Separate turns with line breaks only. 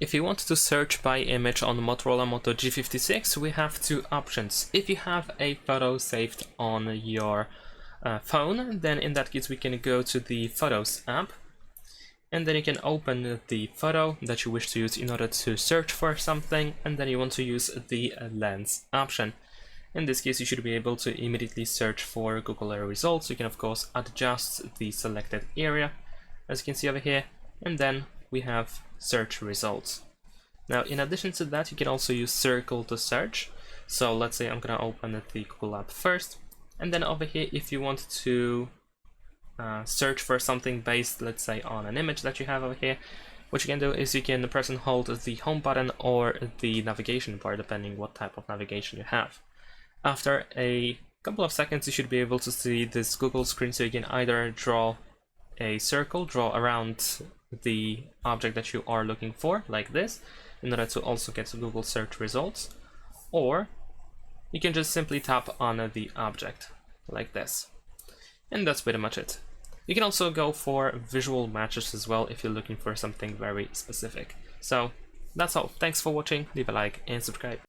If you want to search by image on Motorola Moto G56, we have two options. If you have a photo saved on your phone, then in that case we can go to the Photos app, and then you can open the photo that you wish to use in order to search for something, and then you want to use the Lens option. In this case, you should be able to immediately search for Google results. You can of course adjust the selected area, as you can see over here, and then we have search results. Now, in addition to that, you can also use circle to search. So let's say I'm gonna open the Google app first, and then over here, if you want to search for something based, let's say, on an image that you have over here, what you can do is you can press and hold the home button or the navigation bar, depending what type of navigation you have. After a couple of seconds, you should be able to see this Google screen, so you can either draw a circle, draw around the object that you are looking for, like this, in order to also get Google search results, or you can just simply tap on the object, like this. And that's pretty much it. You can also go for visual matches as well if you're looking for something very specific. So that's all. Thanks for watching, leave a like and subscribe.